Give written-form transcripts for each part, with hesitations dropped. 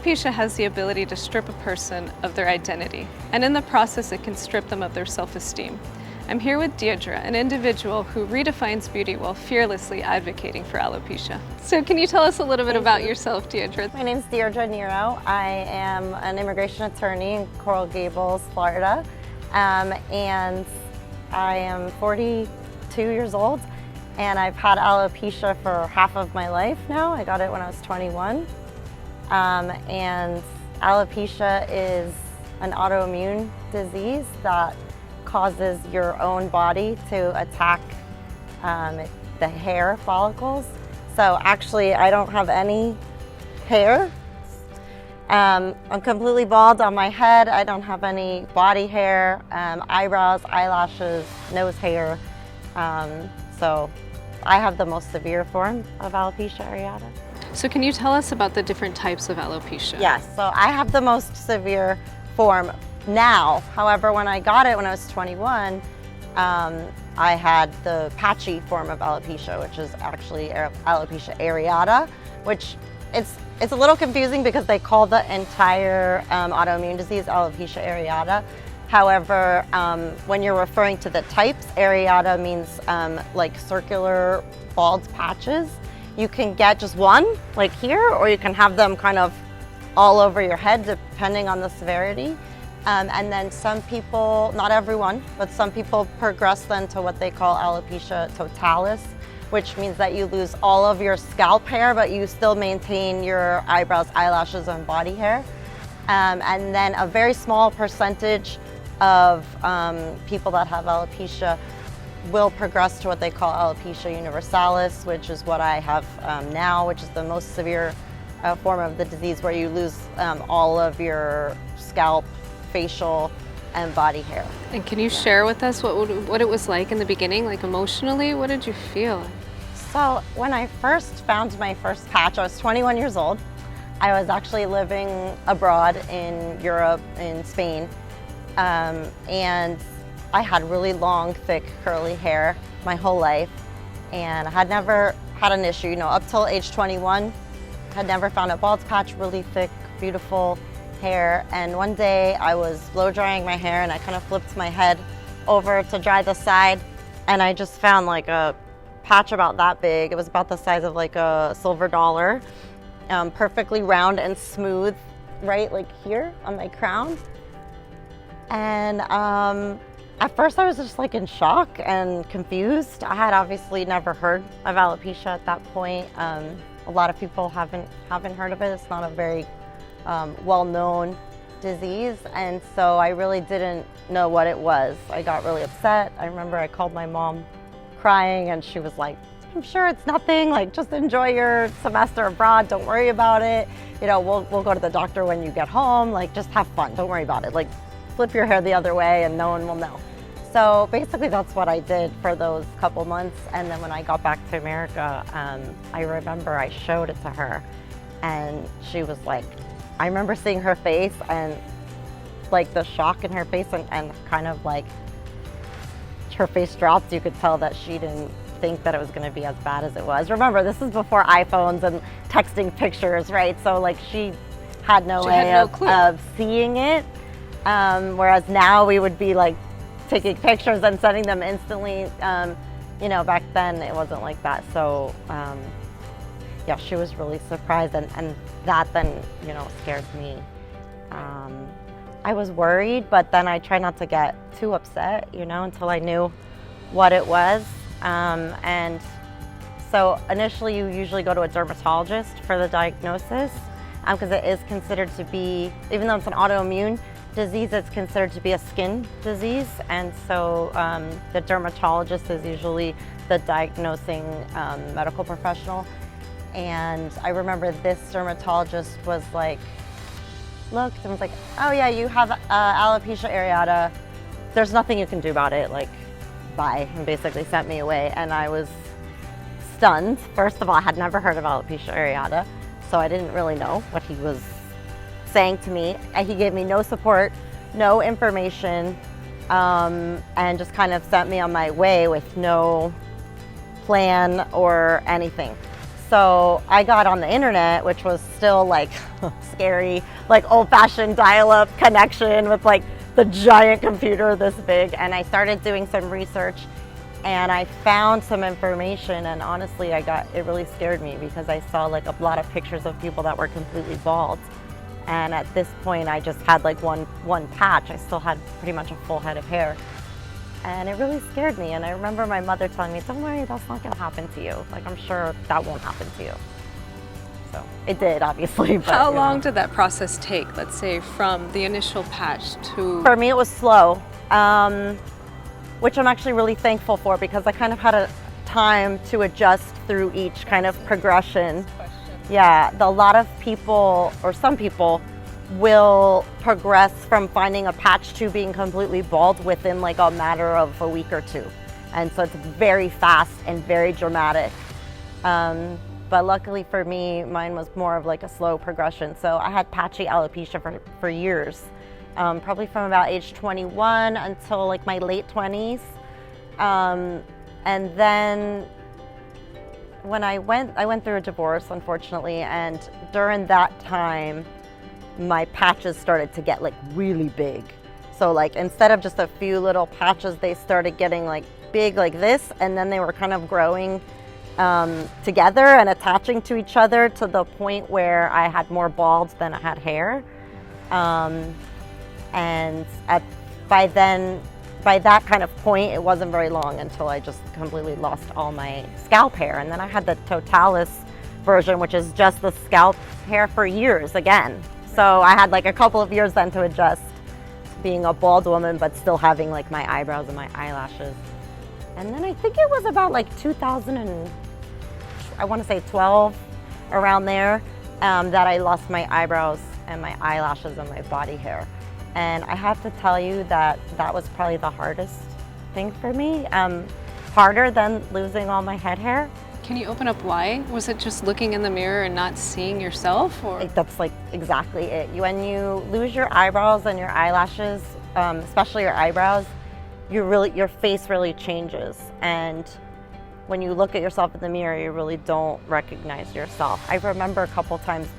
Alopecia has the ability to strip a person of their identity, and in the process it can strip them of their self-esteem. I'm here with Deirdre, an individual who redefines beauty while fearlessly advocating for alopecia. So can you tell us a little bit about yourself, Deirdre? My name's Deirdre Nero. I am an immigration attorney in Coral Gables, Florida, and I am 42 years old, and I've had alopecia for half of my life now. I got it when I was 21. And alopecia is an autoimmune disease that causes your own body to attack the hair follicles. So actually, I don't have any hair. I'm completely bald on my head. I don't have any body hair, eyebrows, eyelashes, nose hair. So I have the most severe form of alopecia areata. So can you tell us about the different types of alopecia? Yes, so I have the most severe form now. However, when I got it when I was 21, I had the patchy form of alopecia, which is actually alopecia areata, which it's a little confusing because they call the entire autoimmune disease alopecia areata. However, when you're referring to the types, areata means like circular bald patches. You can get just one, like here, or you can have them kind of all over your head, depending on the severity. And then some people, not everyone, but some people progress then to what they call alopecia totalis, which means that you lose all of your scalp hair, but you still maintain your eyebrows, eyelashes, and body hair. And then a very small percentage of people that have alopecia will progress to what they call alopecia universalis, which is what I have now, which is the most severe form of the disease, where you lose all of your scalp, facial, and body hair. And can you share with us what it was like in the beginning, like emotionally? What did you feel? So when I first found my first patch, I was 21 years old. I was actually living abroad in Europe, in Spain, and I had really long, thick, curly hair my whole life, and I had never had an issue, up till age 21. I had never found a bald patch, really thick, beautiful hair. And one day I was blow drying my hair and I kind of flipped my head over to dry the side, and I just found like a patch about that big. It was about the size of like a silver dollar, perfectly round and smooth, right like here on my crown. And at first I was just like in shock and confused. I had obviously never heard of alopecia at that point. A lot of people haven't heard of it. It's not a very well-known disease, and so I really didn't know what it was. I got really upset. I remember I called my mom crying, and she was like, "I'm sure it's nothing, like just enjoy your semester abroad, don't worry about it. We'll go to the doctor when you get home, like just have fun, don't worry about it. Like flip your hair the other way and no one will know." So basically that's what I did for those couple months. And then when I got back to America, I remember I showed it to her, and she was like, I remember seeing her face and like the shock in her face, and kind of like her face dropped. You could tell that she didn't think that it was going to be as bad as it was. Remember, this is before iPhones and texting pictures, right? So like she had no way of seeing it. Whereas now we would be like taking pictures and sending them instantly. Back then it wasn't like that. So yeah, she was really surprised, and that then, scared me. I was worried, but then I tried not to get too upset, until I knew what it was. And so initially you usually go to a dermatologist for the diagnosis, because it is considered to be, even though it's an autoimmune disease, it's considered to be a skin disease. And so the dermatologist is usually the diagnosing medical professional. And I remember this dermatologist was like, looked and was like, "Oh yeah, you have alopecia areata. There's nothing you can do about it, like, bye," and basically sent me away. And I was stunned. First of all, I had never heard of alopecia areata, so I didn't really know what he was saying to me. And he gave me no support, no information, and just kind of sent me on my way with no plan or anything. So I got on the internet, which was still like scary, like old-fashioned dial-up connection with like the giant computer this big. And I started doing some research and I found some information, and honestly, it really scared me because I saw like a lot of pictures of people that were completely bald. And at this point, I just had like one patch. I still had pretty much a full head of hair. And it really scared me. And I remember my mother telling me, don't worry, that's not gonna happen to you. Like, I'm sure that won't happen to you. So it did, obviously. But, How long did that process take, let's say, from the initial patch to... For me, it was slow, which I'm actually really thankful for because I kind of had a time to adjust through each kind of progression. Yeah, a lot of people, or some people, will progress from finding a patch to being completely bald within like a matter of a week or two. And so it's very fast and very dramatic. But luckily for me, mine was more of like a slow progression. So I had patchy alopecia for years, probably from about age 21 until like my late 20s. And then when I went through a divorce, unfortunately, and during that time, my patches started to get like really big. So like instead of just a few little patches, they started getting like big like this, and then they were kind of growing together and attaching to each other to the point where I had more bald than I had hair. And by that kind of point, it wasn't very long until I just completely lost all my scalp hair. And then I had the totalis version, which is just the scalp hair for years again. So I had like a couple of years then to adjust being a bald woman, but still having like my eyebrows and my eyelashes. And then I think it was about like 12, around there, that I lost my eyebrows and my eyelashes and my body hair. And I have to tell you that that was probably the hardest thing for me, harder than losing all my head hair. Can you open up why? Was it just looking in the mirror and not seeing yourself? Or? That's like exactly it. When you lose your eyebrows and your eyelashes, especially your eyebrows, your face really changes. And when you look at yourself in the mirror, you really don't recognize yourself. I remember a couple times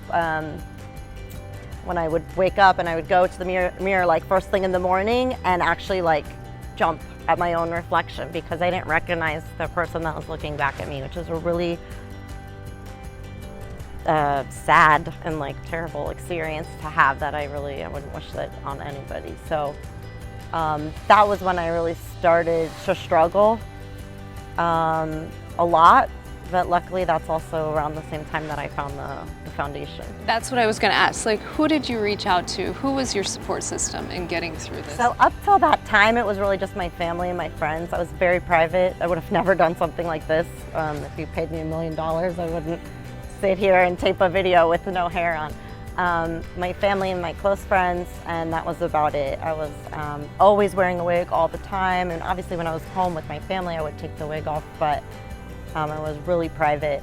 when I would wake up and I would go to the mirror like first thing in the morning and actually like jump at my own reflection because I didn't recognize the person that was looking back at me, which is a really sad and like terrible experience to have that I wouldn't wish that on anybody. So that was when I really started to struggle a lot. But luckily, that's also around the same time that I found the foundation. That's what I was going to ask. Like, who did you reach out to? Who was your support system in getting through this? So up till that time, it was really just my family and my friends. I was very private. I would have never done something like this. If you paid me $1 million, I wouldn't sit here and tape a video with no hair on. My family and my close friends, and that was about it. I was always wearing a wig all the time, and obviously when I was home with my family, I would take the wig off, but I was really private.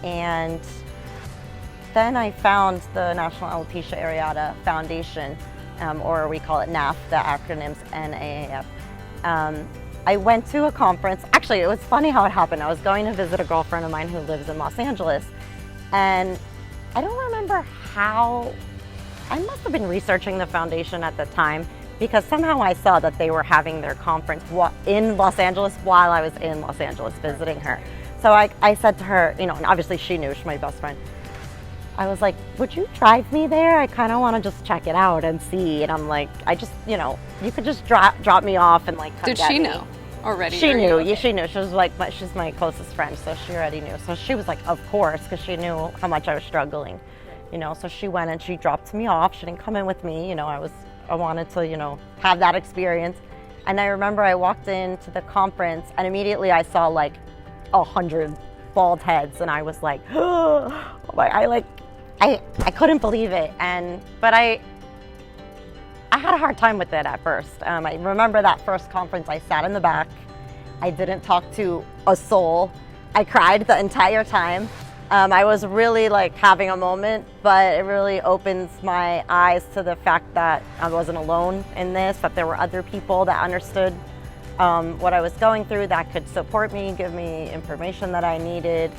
And then I found the National Alopecia Areata Foundation, or we call it NAF, the acronym's NAAF. I went to a conference. Actually, it was funny how it happened. I was going to visit a girlfriend of mine who lives in Los Angeles, and I don't remember how. I must have been researching the foundation at the time because somehow I saw that they were having their conference in Los Angeles while I was in Los Angeles visiting her. So I said to her, and obviously she knew, she's my best friend. I was like, would you drive me there? I kind of want to just check it out and see. And I'm like, you could just drop me off and like come Did get she me. know already? She knew, okay? she knew. She was like, she's my closest friend, so she already knew. So she was like, of course, because she knew how much I was struggling, So she went and she dropped me off. She didn't come in with me. I wanted to, have that experience. And I remember I walked into the conference and immediately I saw like 100 bald heads, and I was like, oh my, I couldn't believe it. But I had a hard time with it at first. I remember that first conference, I sat in the back. I didn't talk to a soul. I cried the entire time. I was really like having a moment, but it really opens my eyes to the fact that I wasn't alone in this, that there were other people that understood what I was going through, that could support me, give me information that I needed.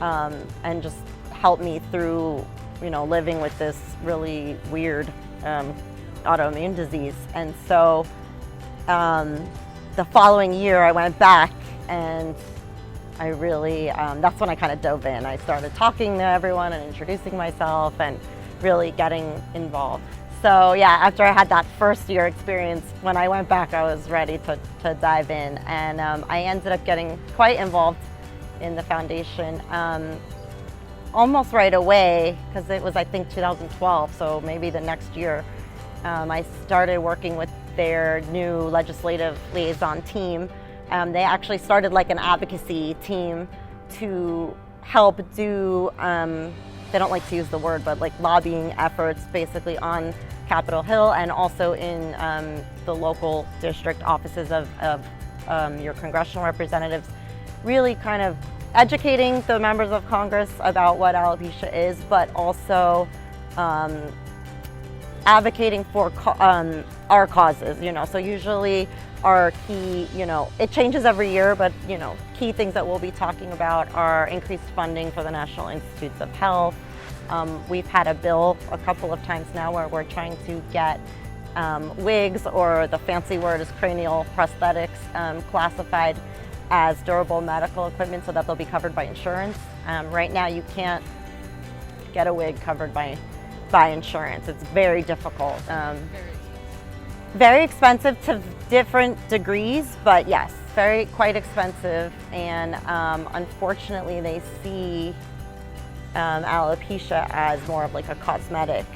and just helped me through, living with this really weird autoimmune disease. And so the following year I went back, and I really, that's when I kind of dove in. I started talking to everyone and introducing myself and really getting involved. So yeah, after I had that first year experience, when I went back, I was ready to dive in. And I ended up getting quite involved in the foundation almost right away, because it was, I think, 2012, so maybe the next year. I started working with their new legislative liaison team. They actually started like an advocacy team to help do, they don't like to use the word, but like lobbying efforts basically on Capitol Hill and also in the local district offices of your congressional representatives, really kind of educating the members of Congress about what alopecia is, but also advocating for our causes, So usually our key, it changes every year, but, key things that we'll be talking about are increased funding for the National Institutes of Health. We've had a bill a couple of times now where we're trying to get wigs, or the fancy word is cranial prosthetics, classified as durable medical equipment so that they'll be covered by insurance. Right now you can't get a wig covered by insurance. It's very difficult. Very expensive to different degrees, but yes, quite expensive. And unfortunately, they see alopecia as more of like a cosmetic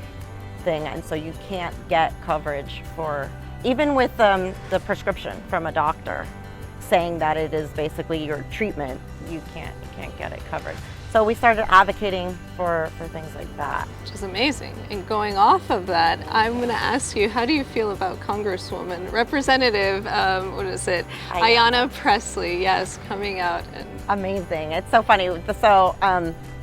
thing, and so you can't get coverage for, even with the prescription from a doctor saying that it is basically your treatment, you can't get it covered. So we started advocating for things like that. Which is amazing. And going off of that, I'm going to ask you, how do you feel about Congresswoman, Representative, Ayanna Pressley, yes, coming out? And amazing. It's so funny. So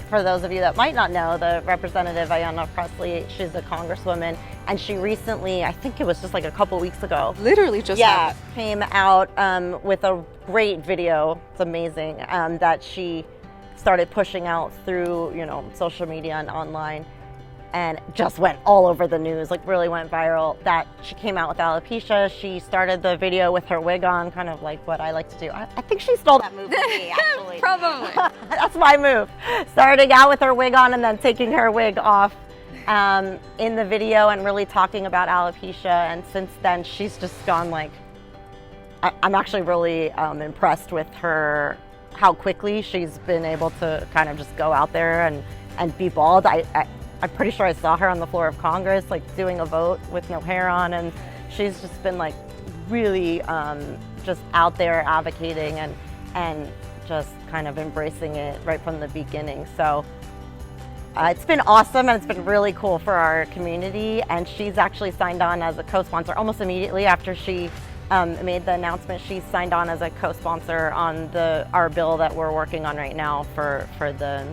for those of you that might not know, the Representative Ayanna Pressley, she's a Congresswoman, and she recently, I think it was just like a couple weeks ago, literally just came out with a great video. It's amazing, that she started pushing out through, social media and online, and just went all over the news, like really went viral, that she came out with alopecia. She started the video with her wig on, kind of like what I like to do. I think she stole that move from me, actually. Probably. That's my move. Starting out with her wig on and then taking her wig off in the video and really talking about alopecia. And since then, she's just gone like, I'm actually really impressed with her, how quickly she's been able to kind of just go out there and be bald. I'm pretty sure I saw her on the floor of Congress, like doing a vote with no hair on, and she's just been like really just out there advocating and just kind of embracing it right from the beginning. So it's been awesome, and it's been really cool for our community. And she's actually signed on as a co-sponsor almost immediately after she made the announcement. She signed on as a co-sponsor on our bill that we're working on right now for the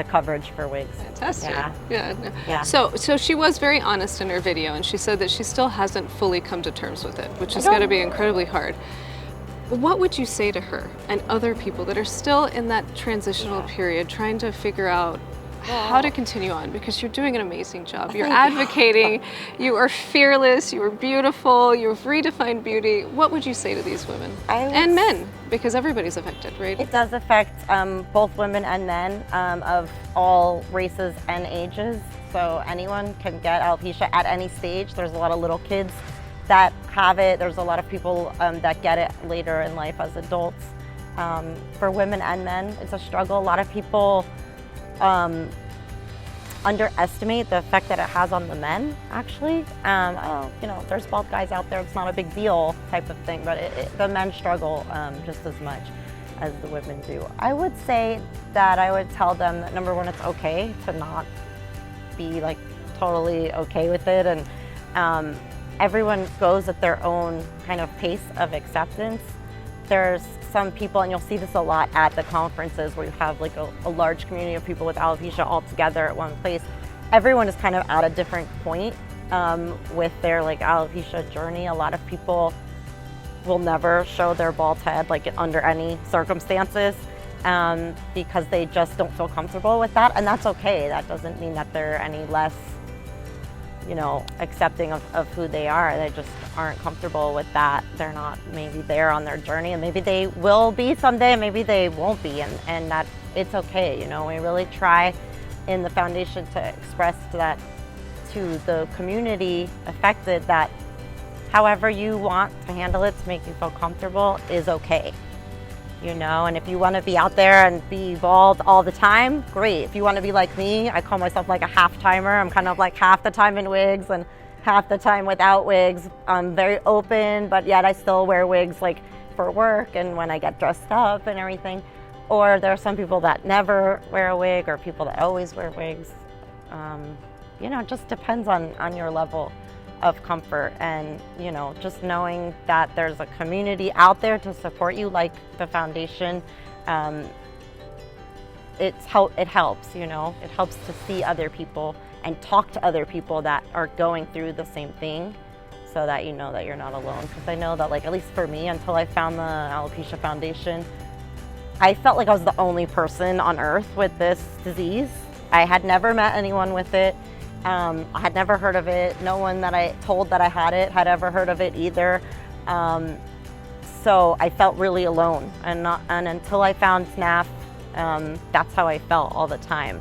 coverage for wigs. Fantastic. Yeah. So she was very honest in her video, and she said that she still hasn't fully come to terms with it, which is going to be incredibly hard. What would you say to her and other people that are still in that transitional period, trying to figure out how to continue on? Because you're doing an amazing job. You're advocating, you are fearless, you are beautiful, you've redefined beauty. What would you say to these women? And men, because everybody's affected, right? It does affect both women and men of all races and ages. So anyone can get alopecia at any stage. There's a lot of little kids that have it. There's a lot of people that get it later in life as adults. For women and men, it's a struggle. A lot of people underestimate the effect that it has on the men, actually. There's bald guys out there, it's not a big deal type of thing, but the men struggle just as much as the women do. I would say that I would tell them that, number one, it's okay to not be like totally okay with it, and everyone goes at their own kind of pace of acceptance. There's some people, and you'll see this a lot at the conferences where you have like a large community of people with alopecia all together at one place. Everyone is kind of at a different point with their like alopecia journey. A lot of people will never show their bald head like under any circumstances. because they just don't feel comfortable with that, and that's okay. That doesn't mean that they're any less, accepting of who they are. They just aren't comfortable with that. They're not maybe there on their journey, and maybe they will be someday, maybe they won't be, and that it's okay. We really try in the foundation to express that to the community affected, that however you want to handle it to make you feel comfortable is okay. And if you want to be out there and be bald all the time, great. If you want to be like me, I call myself like a half-timer. I'm kind of like half the time in wigs and half the time without wigs. I'm very open, but yet I still wear wigs like for work and when I get dressed up and everything. Or there are some people that never wear a wig, or people that always wear wigs. It just depends on your level of comfort, and just knowing that there's a community out there to support you, like the foundation. It helps. It helps to see other people and talk to other people that are going through the same thing, so that you know that you're not alone. Because I know that, like, at least for me, until I found the Alopecia Foundation, I felt like I was the only person on earth with this disease. I had never met anyone with it. I had never heard of it. No one that I told that I had it had ever heard of it either. So I felt really alone, and until I found SNAF, that's how I felt all the time,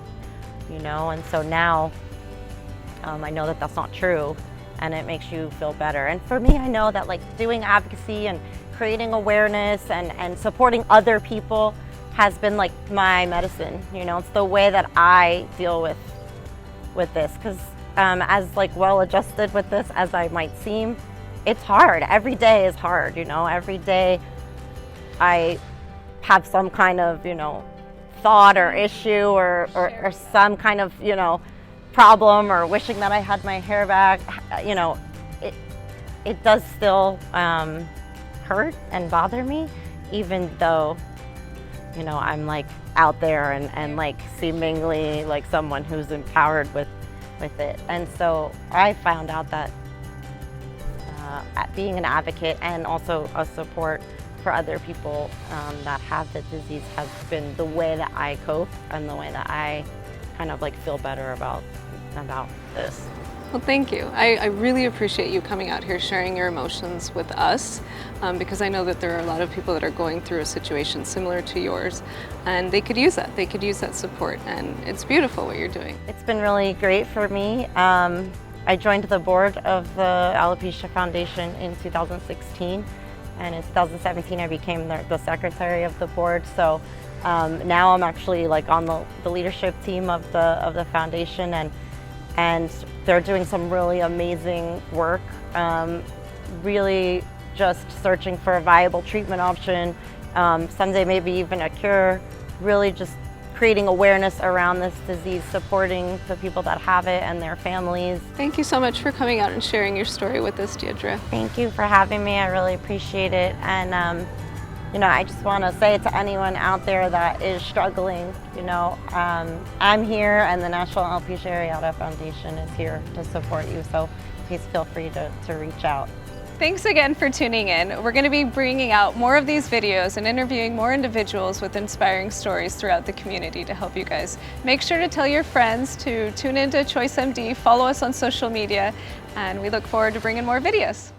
And so now I know that that's not true, and it makes you feel better. And for me, I know that, like, doing advocacy and creating awareness and supporting other people has been like my medicine. It's the way that I deal with this, because as like well-adjusted with this as I might seem, it's hard. Every day is hard. Every day I have some kind of thought or issue or some kind of problem, or wishing that I had my hair back. It does still hurt and bother me, even though I'm like out there and like seemingly like someone who's empowered with it. And so I found out that being an advocate and also a support for other people that have the disease has been the way that I cope, and the way that I kind of like feel better about this. Well, thank you. I really appreciate you coming out here, sharing your emotions with us, because I know that there are a lot of people that are going through a situation similar to yours, and they could use that. They could use that support, and it's beautiful what you're doing. It's been really great for me. I joined the board of the Alopecia Foundation in 2016, and in 2017 I became the secretary of the board. So now I'm actually like on the leadership team of the foundation, and they're doing some really amazing work, really just searching for a viable treatment option, someday maybe even a cure, really just creating awareness around this disease, supporting the people that have it and their families. Thank you so much for coming out and sharing your story with us, Deirdre. Thank you for having me. I really appreciate it. And I just want to say to anyone out there that is struggling, I'm here, and the National Alopecia Areata Foundation is here to support you. So please feel free to reach out. Thanks again for tuning in. We're going to be bringing out more of these videos and interviewing more individuals with inspiring stories throughout the community to help you guys. Make sure to tell your friends to tune into Choice MD, follow us on social media, and we look forward to bringing more videos.